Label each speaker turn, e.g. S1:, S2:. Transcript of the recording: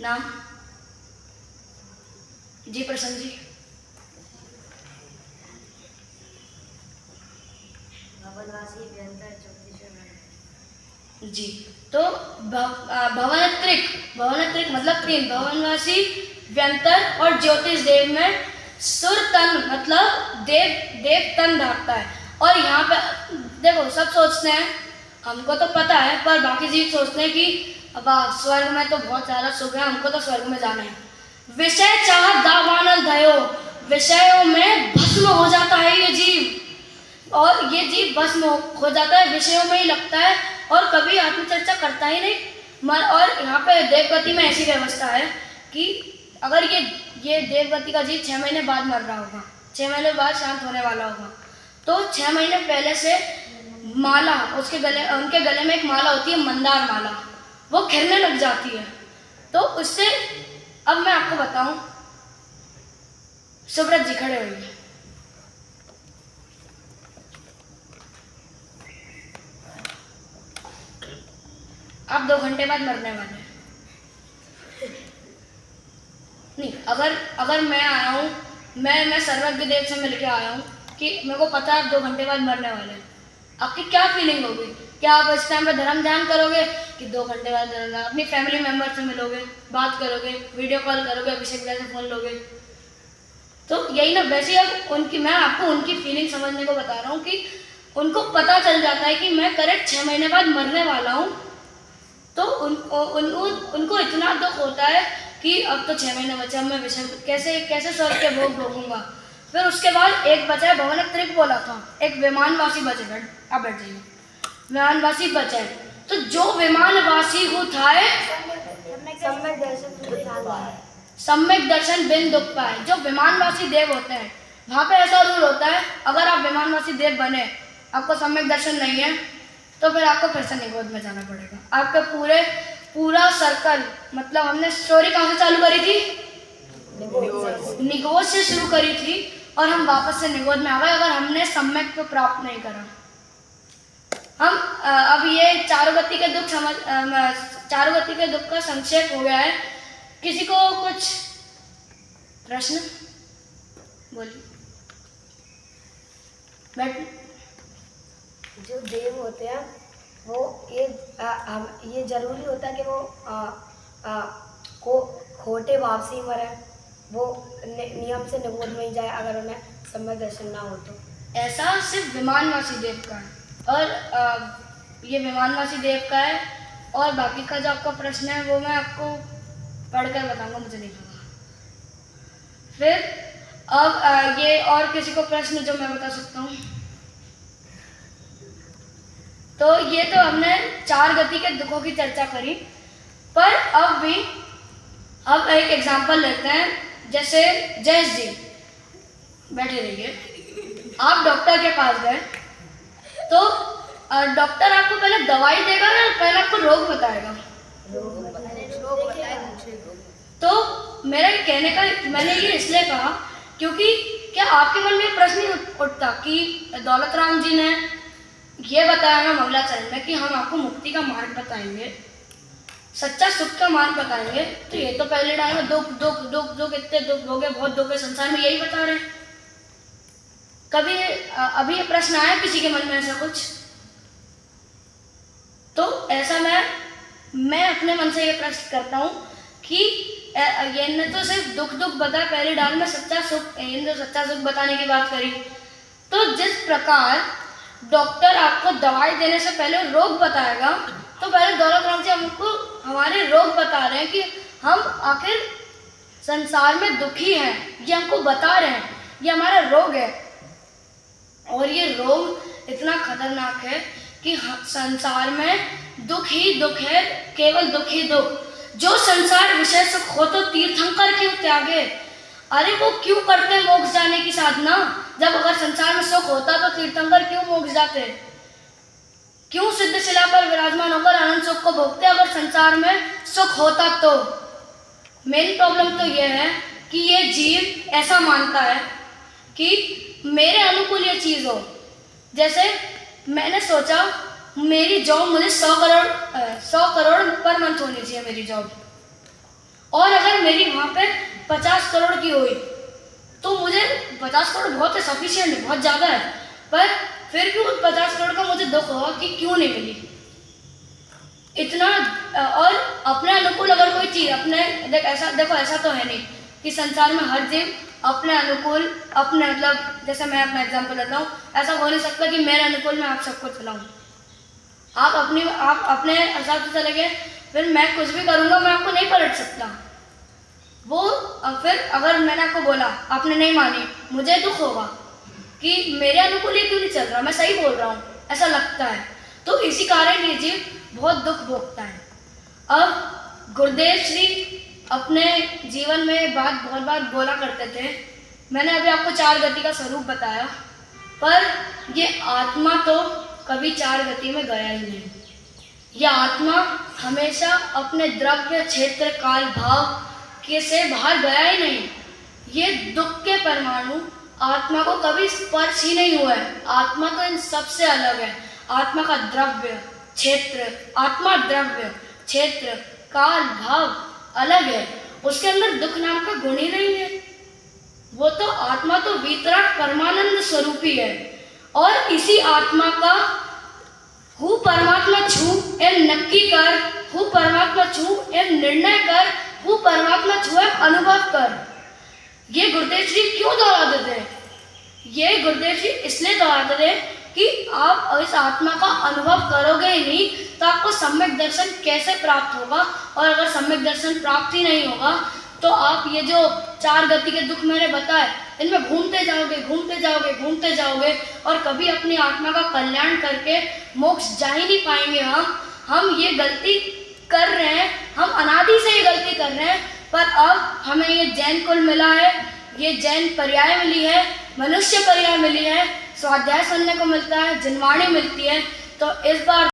S1: नाम? जी प्रसन्न जी।
S2: भवनवासी व्यंतर ज्योतिष।
S1: जी, तो भवनत्रिक मतलब तीन, भवनवासी, व्यंतर और ज्योतिष देव में सुर तन मतलब देव तन धारता है। और यहाँ पे देखो सब सोचते हैं, हमको तो पता है, पर बाकी जीव सोचते हैं कि अब स्वर्ग में तो बहुत सारा सुख है, हमको तो स्वर्ग में जाना है। विषय चाह दावानल भयो, विषयों में भस्म हो जाता है ये जीव, और ये जीव भस्म हो जाता है, विषयों में ही लगता है और कभी आत्मचर्चा करता ही नहीं। और यहाँ पे देवगति में ऐसी व्यवस्था है कि अगर ये देवगति का जीव 6 महीने बाद मर रहा होगा, 6 महीने बाद शांत होने वाला होगा, तो 6 महीने पहले से माला उनके गले में एक माला होती है, मंदार माला, वो खिलने लग जाती है। तो उससे अब मैं आपको बताऊं, सुब्रत जी खड़े होइए। आप 2 घंटे बाद मरने वाले हैं। नहीं, अगर मैं आया हूँ, मैं सर्वज्ञ देव से मिलके आया हूँ कि मेरे को पता है आप 2 घंटे बाद मरने वाले हैं, आपकी क्या फीलिंग होगी? क्या आप इस टाइम पे धर्म ध्यान करोगे कि 2 घंटे बाद अपनी फैमिली मेम्बर से मिलोगे, बात करोगे, वीडियो कॉल करोगे, अभिषेक भैया से फोन लोगे? तो यही ना, वैसे अब मैं आपको उनकी फीलिंग समझने को बता रहा हूँ कि उनको पता चल जाता है कि मैं करेक्ट 6 महीने बाद मरने वाला हूँ, तो उनको इतना दुख होता है कि अब तो 6 महीने बचे, अब मैं विषय कैसे स्वर्ग के भोग भोगूंगा। फिर उसके बाद एक बचा है, भवनत्रिक बोला था, एक विमानवासी बचे। आप बैठ जाइए। विमानवासी बचा है, तो जो विमानवासी होता है सम्यक दर्शन बिन दुख पाए, जो विमानवासी देव होते हैं, वहां पे ऐसा रूल होता है, अगर आप विमानवासी देव बने, आपको सम्यक दर्शन नहीं है, तो फिर आपको फिर से निगोद में जाना पड़ेगा। आपका पूरा सर्कल, मतलब हमने स्टोरी कहाँ से चालू करी थी? निगोद से शुरू करी थी, और हम वापस से निगोद में आ गए अगर हमने सम्यक को प्राप्त नहीं करा। हम अब ये चारों गति के दुख का संक्षेप हो गया है। किसी को कुछ प्रश्न? बोलिए। बैठ।
S2: जो देव होते हैं वो ये जरूरी होता है कि वो खोटे भाव से ही मरे, वो नियम से निगोद में ही जाए अगर उन्हें सम्यक दर्शन ना हो तो?
S1: ऐसा सिर्फ विमानवासी देव का है, और ये विमानवासी देव का है, और बाकी का जो आपका प्रश्न है वो मैं आपको पढ़कर बताऊंगा, मुझे नहीं पता। फिर अब ये और किसी को प्रश्न जो मैं बता सकता हूँ? तो ये तो हमने 4 गति के दुखों की चर्चा करी, पर अब एक एग्जांपल लेते हैं। जैसे जयेश जी बैठे रहिए, आप डॉक्टर के पास गए, तो डॉक्टर आपको पहले दवाई देगा या पहले आपको रोग बताएगा? तो मेरा कहने का, मैंने ये इसलिए कहा क्योंकि क्या आपके मन में प्रश्न उठता कि दौलत राम जी ने ये बताया हमें मंगलाचरण में कि हम आपको मुक्ति का मार्ग बताएंगे, सच्चा सुख का मार्ग बताएंगे, तो ये तो पहले डाल में दुख इतने दुख हो गए, बहुत दुख है संसार में, यही बता रहे हैं। कभी अभी ये प्रश्न आया किसी के मन में ऐसा कुछ? तो ऐसा मैं अपने मन से ये प्रश्न करता हूँ कि ये तो सिर्फ दुख बताया पहले डाल में, सच्चा सुख बताने की बात करी। तो जिस प्रकार डॉक्टर आपको दवाई देने से पहले रोग बताएगा, तो पहले दौलत राम जी हमको हमारे रोग बता रहे हैं कि हम आखिर संसार में दुखी हैं, ये हमको बता रहे हैं, ये हमारा रोग है। और ये रोग इतना खतरनाक है कि संसार में दुख ही दुख है, केवल दुख ही दुख। जो संसार विषय सुख हो तो तीर्थंकर क्यों त्यागे? अरे वो क्यों करते मोक्ष जाने की साधना? जब अगर संसार में सुख होता तो तीर्थंकर क्यों मोक्ष जाते? क्यों सिद्ध शिला पर विराजमान होकर आनंद सुख को भोगते अगर संसार में सुख होता तो? मेन प्रॉब्लम तो यह है कि ये जीव ऐसा मानता है कि मेरे अनुकूल ये चीज हो। जैसे मैंने सोचा मेरी जॉब मुझे 100 करोड़ पर मंथ होनी चाहिए मेरी जॉब, मेरी वहाँ पे 50 करोड़ की हुई, तो मुझे 50 करोड़ बहुत है, सफिशिएंट है, बहुत ज़्यादा है, पर फिर भी उस 50 करोड़ का मुझे दुख हुआ कि क्यों नहीं मिली इतना। और अपने अनुकूल अगर कोई चीज़ अपने देखो ऐसा तो है नहीं कि संसार में हर जीव अपने अनुकूल, अपने मतलब जैसे मैं अपना एग्जांपल देता हूँ, ऐसा हो नहीं सकता कि मेरे अनुकूल में आप सबको चलाऊँ। आप अपने हिसाब से चले गए, फिर मैं कुछ भी करूँगा मैं आपको नहीं पलट सकता। वो फिर अगर मैंने आपको बोला, आपने नहीं मानी, मुझे दुख होगा कि मेरे अनुकूल ये क्यों नहीं चल रहा, मैं सही बोल रहा हूँ, ऐसा लगता है। तो इसी कारण ये जीव बहुत दुख भोगता है। अब गुरुदेव श्री अपने जीवन में बहुत बार बोला करते थे, मैंने अभी आपको 4 गति का स्वरूप बताया, पर ये आत्मा तो कभी 4 गति में गया ही नहीं। यह आत्मा हमेशा अपने द्रव्य क्षेत्र काल भाव के से बाहर गया ही नहीं। ये दुख के परमाणु आत्मा को कभी स्पर्श ही नहीं हुआ है। आत्मा तो इन सबसे अलग है। आत्मा का द्रव्य क्षेत्र, आत्मा द्रव्य क्षेत्र काल भाव अलग है, उसके अंदर दुख नाम का गुण ही नहीं है। वो तो आत्मा तो वीतराग परमानंद स्वरूप ही है। और इसी आत्मा का हूँ परमात्मा छू एवं नक्की कर, हूँ परमात्मा छू एवं निर्णय कर, हूँ परमात्मा छू एवं अनुभव कर। ये गुरुदेव श्री क्यों दोहराते थे? ये गुरुदेव श्री इसलिए दोहराते थे कि आप इस आत्मा का अनुभव करोगे ही नहीं तो आपको सम्यक दर्शन कैसे प्राप्त होगा। और अगर सम्यक दर्शन प्राप्त ही नहीं होगा तो आप ये जो 4 गति के दुख मैंने बताए, इनमें घूमते जाओगे और कभी अपनी आत्मा का कल्याण करके मोक्ष जा ही नहीं पाएंगे। हम ये गलती कर रहे हैं, हम अनादि से ये गलती कर रहे हैं, पर अब हमें ये जैन कुल मिला है, ये जैन पर्याय मिली है, मनुष्य पर्याय मिली है, स्वाध्याय सुनने को मिलता है, जिनवाणी मिलती है। तो इस बार